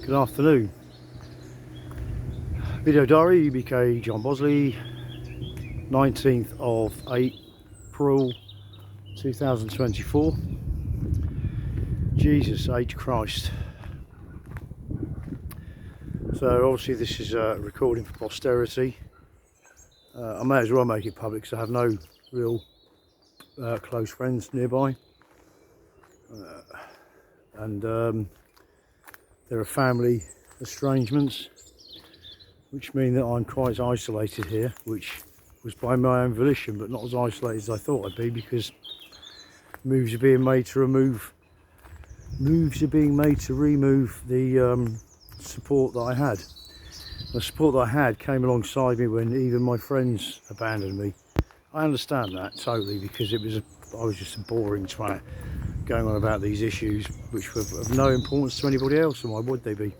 Good afternoon. Video diary, UBK John Bosley, 19th of April 2024. Jesus H. Christ. So obviously this is a recording for posterity. I may as well make it public because I have no real close friends nearby. And there are family estrangements, which mean that I'm quite isolated here, which was by my own volition, but not as isolated as I thought I'd be, because moves are being made to remove the support that I had. The support that I had came alongside me when even my friends abandoned me. I understand that totally, because I was just a boring twat going on about these issues which were of no importance to anybody else, and why would they be?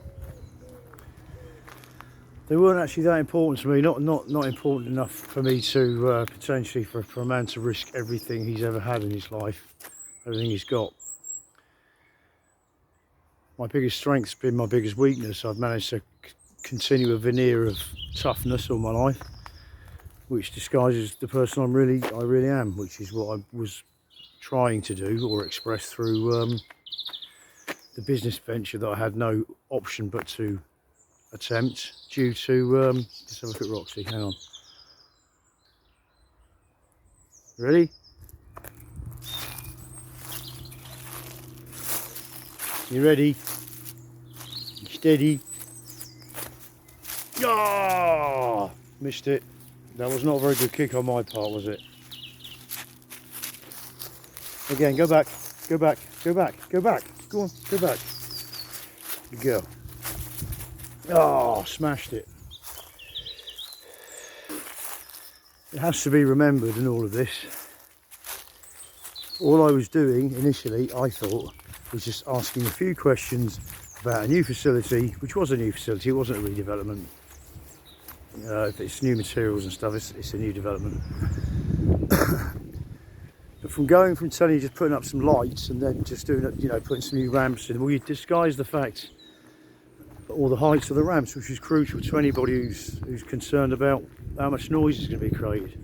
They weren't actually that important to me, not important enough for me to potentially for a man to risk everything he's ever had in his life, everything he's got. My biggest strength's been my biggest weakness. I've managed to continue a veneer of toughness all my life, which disguises the person I really am, which is what I was trying to do or express through the business venture that I had no option but to attempt due to let's have a look at Roxy. Hang on. Ready? You ready? You steady? Ah! Missed it. That was not a very good kick on my part, was it? Again, go back, go back, go back, go back. Go on, go back. Good girl. Oh, smashed it. It has to be remembered in all of this. All I was doing initially, I thought, was just asking a few questions about a new facility, which was a new facility. It wasn't a redevelopment. If it's new materials and stuff, it's a new development. But from telling you just putting up some lights and then just doing it, putting some new ramps in, well, you disguise the fact, or the heights of the ramps, which is crucial to anybody who's concerned about how much noise is going to be created.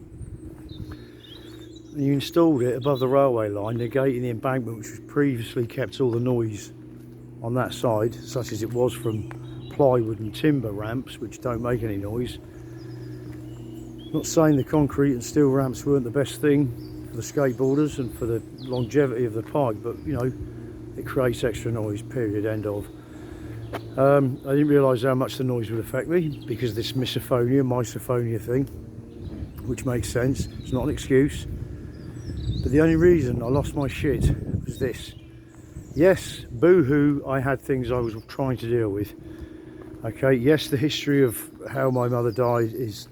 And you installed it above the railway line, negating the embankment which was previously kept all the noise on that side, such as it was from plywood and timber ramps, which don't make any noise. Not saying the concrete and steel ramps weren't the best thing for the skateboarders and for the longevity of the park, but it creates extra noise, period, end of. I didn't realise how much the noise would affect me because of this misophonia thing, which makes sense. It's not an excuse. But the only reason I lost my shit was this. Yes, boo-hoo, I had things I was trying to deal with. Okay, yes, the history of how my mother died is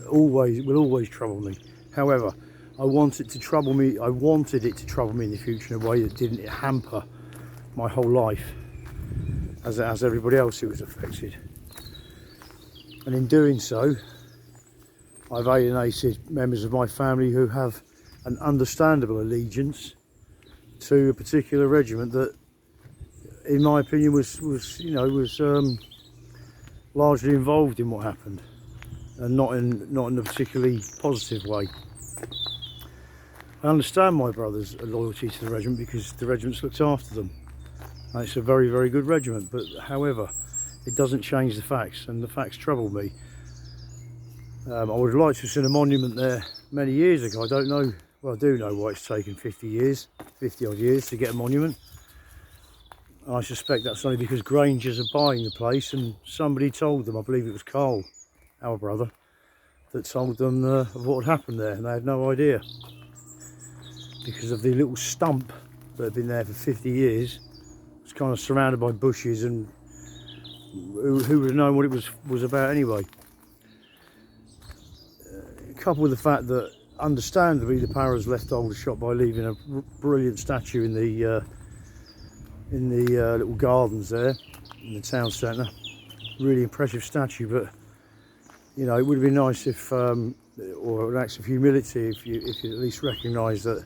will always trouble me. However, I wanted it to trouble me in the future in a way that didn't hamper my whole life, as everybody else who was affected. And in doing so, I've alienated members of my family who have an understandable allegiance to a particular regiment that, in my opinion, was largely involved in what happened, and not in a particularly positive way. I understand my brother's loyalty to the regiment because the regiment's looked after them, and it's a very, very good regiment. But however, it doesn't change the facts, and the facts trouble me. I would have liked to have seen a monument there many years ago. I don't know. Well, I do know why it's taken 50 odd years to get a monument. I suspect that's only because Grangers are buying the place, and somebody told them, I believe it was Carl, our brother, that told them of what had happened there, and they had no idea. Because of the little stump that had been there for 50 years, it's kind of surrounded by bushes, and who would have known what it was about anyway. Coupled with the fact that, understandably, the Paras left Aldershot by leaving a brilliant statue in the little gardens there in the town centre. Really impressive statue, but it would have been nice if, or an act of humility, if you at least recognise that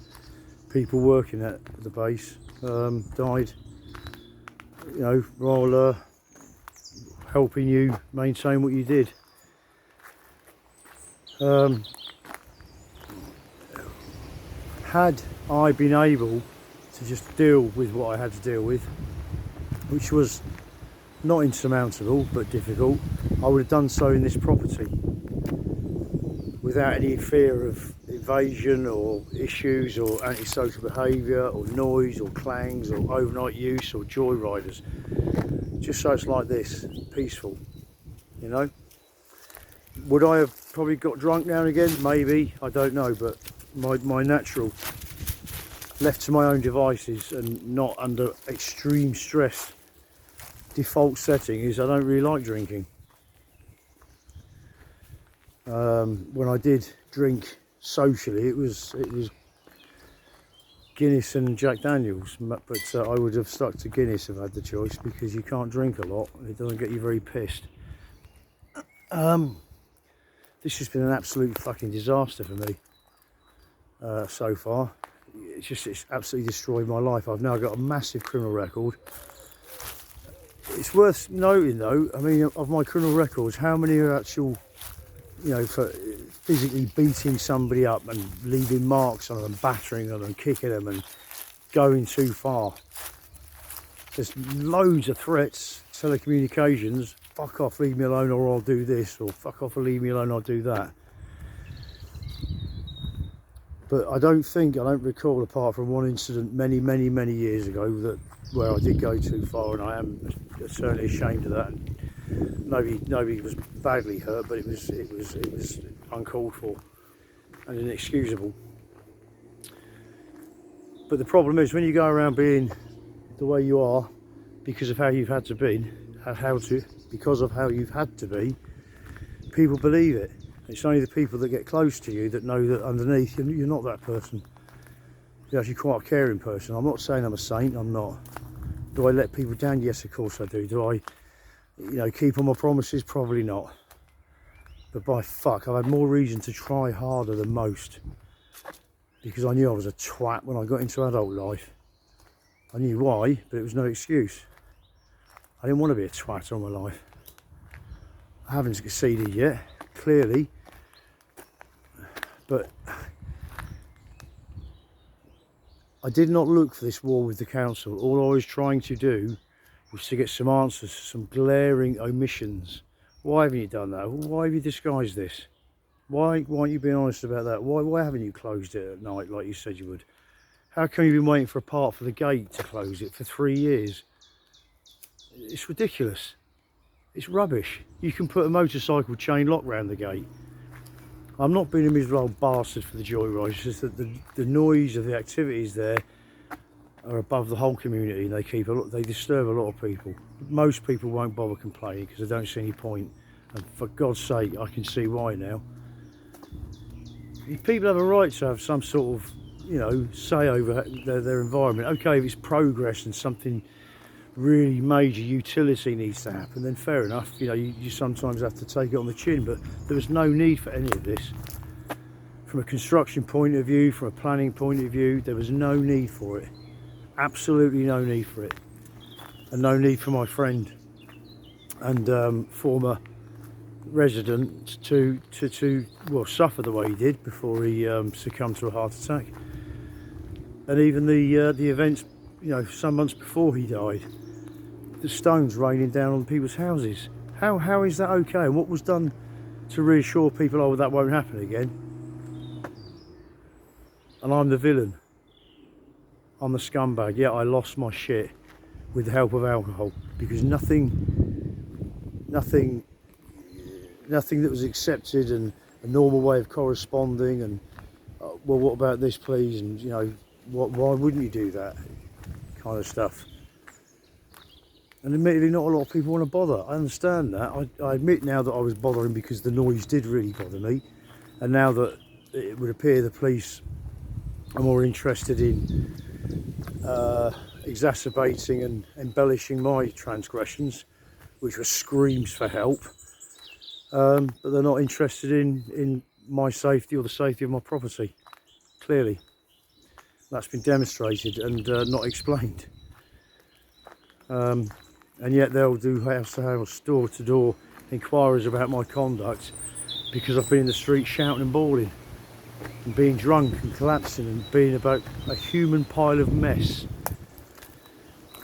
people working at the base died you know, while helping you maintain what you did. Had I been able to just deal with what I had to deal with, which was not insurmountable but difficult, I would have done so in this property without any fear of invasion or issues or antisocial behaviour or noise or clangs or overnight use or joyriders. Just so it's like this, peaceful, you know. Would I have probably got drunk now and again? Maybe, I don't know, but my natural, left to my own devices and not under extreme stress, default setting is I don't really like drinking. When I did drink socially, it was Guinness and Jack Daniels, but I would have stuck to Guinness if I had the choice, because you can't drink a lot and it doesn't get you very pissed. This has been an absolute fucking disaster for me so far. It's absolutely destroyed my life. I've now got a massive criminal record. It's worth noting though, I mean, of my criminal records, how many are actual, you know, for physically beating somebody up and leaving marks on them, battering them and kicking them and going too far. There's loads of threats, telecommunications, fuck off, leave me alone or I'll do this, or fuck off and leave me alone, I'll do that. But I don't recall, apart from one incident many years ago, that where I did go too far, and I am certainly ashamed of that. Nobody was badly hurt, but it was uncalled for and inexcusable. But the problem is, when you go around being the way you are because of how you've had to be, because of how you've had to be, people believe it. It's only the people that get close to you that know that underneath you're not that person. You're actually quite a caring person. I'm not saying I'm a saint, I'm not. Do I let people down? Yes, of course I do. Do I, you know, keep on my promises? Probably not. But by fuck, I've had more reason to try harder than most, because I knew I was a twat when I got into adult life. I knew why, but it was no excuse. I didn't want to be a twat all my life. I haven't succeeded yet, clearly, but I did not look for this war with the council. All I was trying to do was to get some answers to some glaring omissions. Why haven't you done that? Why have you disguised this? Why aren't you being honest about that? Why haven't you closed it at night like you said you would? How come you've been waiting for a part for the gate to close it for 3 years? It's ridiculous. It's rubbish. You can put a motorcycle chain lock round the gate. I'm not being a miserable bastard for the joyride. It's just that the noise of the activities there are above the whole community, and they disturb a lot of people. Most people won't bother complaining because they don't see any point. And for God's sake, I can see why now. People have a right to have some sort of, you know, say over their environment. Okay, if it's progress and something really major utility needs to happen, then fair enough, you know, you sometimes have to take it on the chin, but there was no need for any of this. From a construction point of view, from a planning point of view, there was no need for it. Absolutely no need for it. And no need for my friend and former resident to well, suffer the way he did before he succumbed to a heart attack. And even the events, you know, some months before he died, the stones raining down on people's houses. How is that okay? And what was done to reassure people, oh, that won't happen again? And I'm the villain. I'm the scumbag. Yeah, I lost my shit with the help of alcohol, because nothing that was accepted and a normal way of corresponding and well, what about this please, and you know, why wouldn't you do that kind of stuff. And admittedly, not a lot of people want to bother. I understand that. I admit now that I was bothering because the noise did really bother me, and now that it would appear the police are more interested in exacerbating and embellishing my transgressions, which were screams for help, but they're not interested in my safety or the safety of my property. Clearly, that's been demonstrated and not explained. and yet they'll do house to house, door to door inquiries about my conduct because I've been in the street shouting and bawling and being drunk and collapsing and being about a human pile of mess.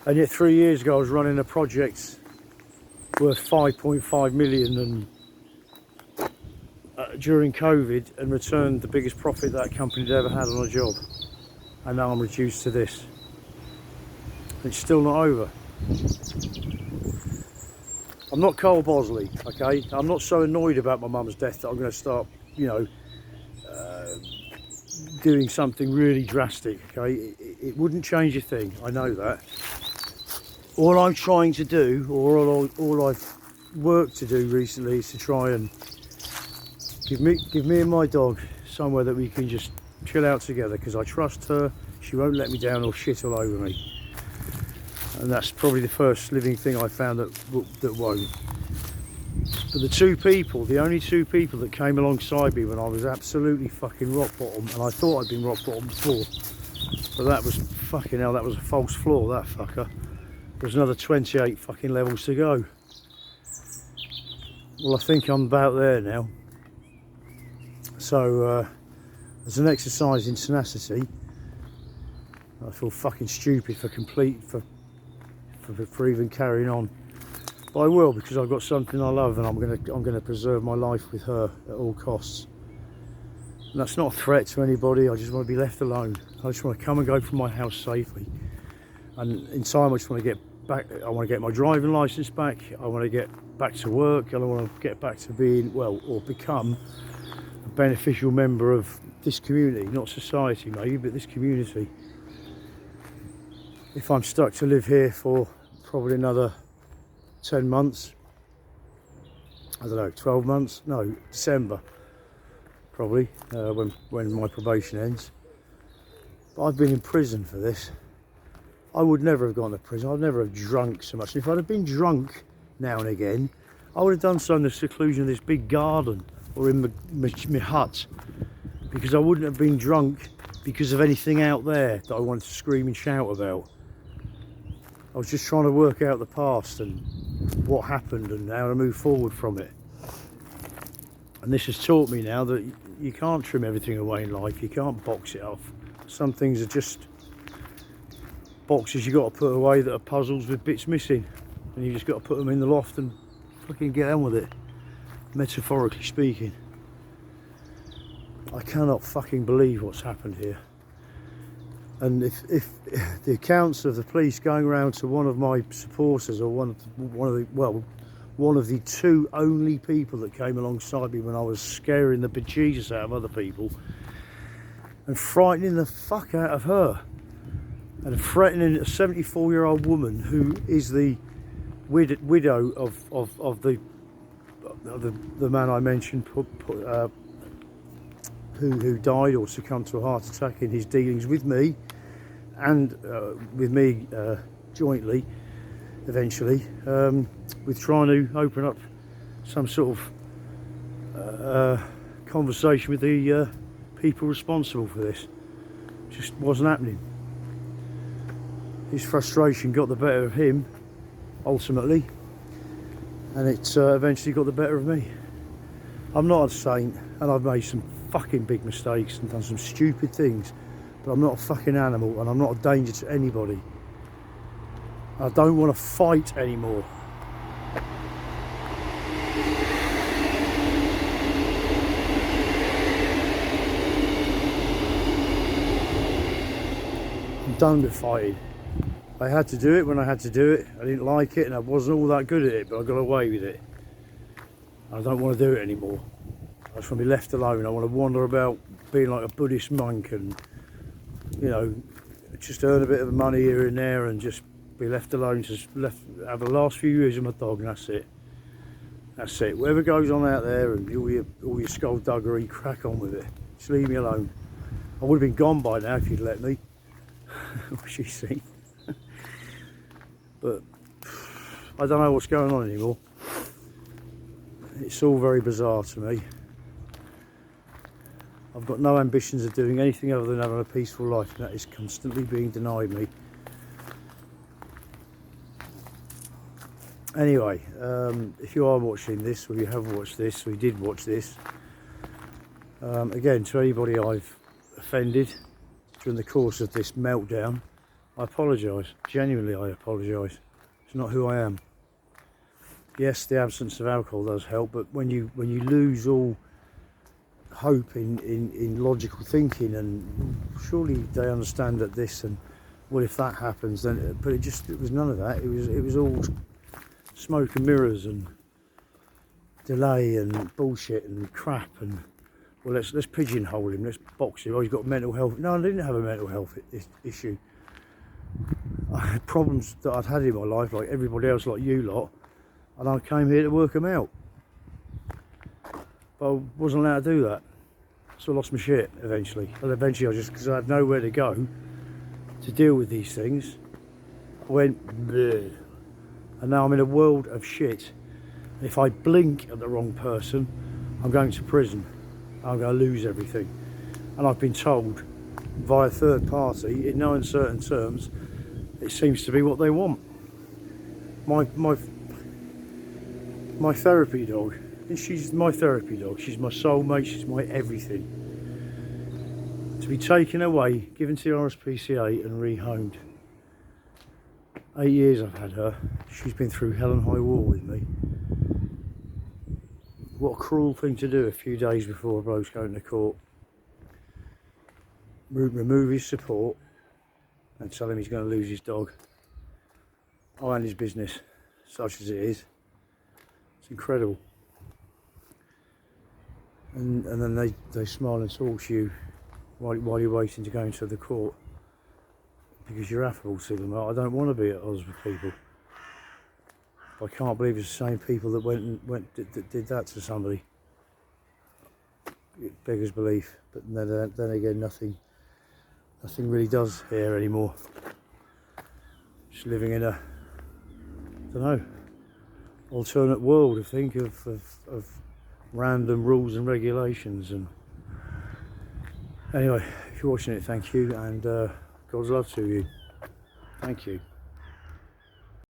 And yet 3 years ago I was running a project worth 5.5 million and during COVID, and returned the biggest profit that company had ever had on a job, and now I'm reduced to this. It's still not over. I'm not Cole Bosley, okay? I'm not so annoyed about my mum's death that I'm going to start, you know, doing something really drastic, okay? It wouldn't change a thing, I know that. All I'm trying to do, or all I've worked to do recently, is to try and give me and my dog somewhere that we can just chill out together, because I trust her. She won't let me down or shit all over me. And that's probably the first living thing I found that won't. But the only two people that came alongside me when I was absolutely fucking rock bottom, and I thought I'd been rock bottom before, but that was fucking hell, that was a false floor, that fucker. There's another 28 fucking levels to go. Well, I think I'm about there now. So, as an exercise in tenacity, I feel fucking stupid for even carrying on. But I will, because I've got something I love, and I'm gonna preserve my life with her at all costs. And that's not a threat to anybody. I just want to be left alone. I just want to come and go from my house safely. And in time, I just want to get back. I want to get my driving license back. I want to get back to work, and I want to get back to being, well, or become a beneficial member of this community, not society maybe, but this community. If I'm stuck to live here for probably another 10 months, I don't know, 12 months, no, December probably, when my probation ends. But I've been in prison for this. I would never have gone to prison. I'd never have drunk so much. If I'd have been drunk now and again, I would have done so in the seclusion of this big garden or in my hut, because I wouldn't have been drunk because of anything out there that I wanted to scream and shout about. I was just trying to work out the past and what happened and how to move forward from it. And this has taught me now that you can't trim everything away in life. You can't box it off. Some things are just boxes you got to put away that are puzzles with bits missing, and you just got to put them in the loft and fucking get on with it, metaphorically speaking. I cannot fucking believe what's happened here. And if the accounts of the police going around to one of my supporters, or one of the two only people that came alongside me when I was scaring the bejesus out of other people and frightening the fuck out of her, and threatening a 74-year-old woman who is the widow of the man I mentioned, who died or succumbed to a heart attack in his dealings with me, and with me jointly, eventually, with trying to open up some sort of conversation with the people responsible for this. Just wasn't happening. His frustration got the better of him, ultimately, and it eventually got the better of me. I'm not a saint, and I've made some fucking big mistakes and done some stupid things, but I'm not a fucking animal, and I'm not a danger to anybody. I don't want to fight anymore. I'm done with fighting. I had to do it when I had to do it. I didn't like it, and I wasn't all that good at it, but I got away with it. I don't want to do it anymore. I just want to be left alone. I want to wander about being like a Buddhist monk, and, you know, just earn a bit of money here and there, and just be left alone, just have the last few years with my dog, and that's it. That's it. Whatever goes on out there and all your skullduggery, crack on with it. Just leave me alone. I would have been gone by now if you'd let me. What you see. But I don't know what's going on anymore. It's all very bizarre to me. I've got no ambitions of doing anything other than having a peaceful life, and that is constantly being denied me. Anyway, if you are watching this, or you have watched this, or you did watch this, again, to anybody I've offended during the course of this meltdown, I apologise. Genuinely, I apologise. It's not who I am. Yes, the absence of alcohol does help, but when you lose all hope in logical thinking, and surely they understand that this, and well, if that happens, then, but it was none of that. It was all smoke and mirrors and delay and bullshit and crap, and well, let's pigeonhole him, let's box him. Oh, he's got mental health. No, I didn't have a mental health issue. I had problems that I'd had in my life, like everybody else, like you lot, and I came here to work them out. But I wasn't allowed to do that, so I lost my shit eventually. And eventually, because I had nowhere to go to deal with these things, I went bleh. And now I'm in a world of shit. If I blink at the wrong person, I'm going to prison. I'm going to lose everything. And I've been told via third party, in no uncertain terms, it seems to be what they want. My therapy dog, and she's my therapy dog, she's my soulmate, she's my everything. To be taken away, given to the RSPCA and rehomed. 8 years I've had her. She's been through hell and high water with me. What a cruel thing to do a few days before a bloke's going to court. Remove his support and tell him he's going to lose his dog. I own his business, such as it is. It's incredible. And then they smile and talk to you while you're waiting to go into the court, because you're affable to them. I don't want to be at odds with people. I can't believe it's the same people that did that to somebody. It beggars belief. But then again, nothing really does here anymore. Just living in a, I don't know, alternate world, I think, of random rules and regulations. And anyway, if you're watching it, thank you, and God's love to you. Thank you.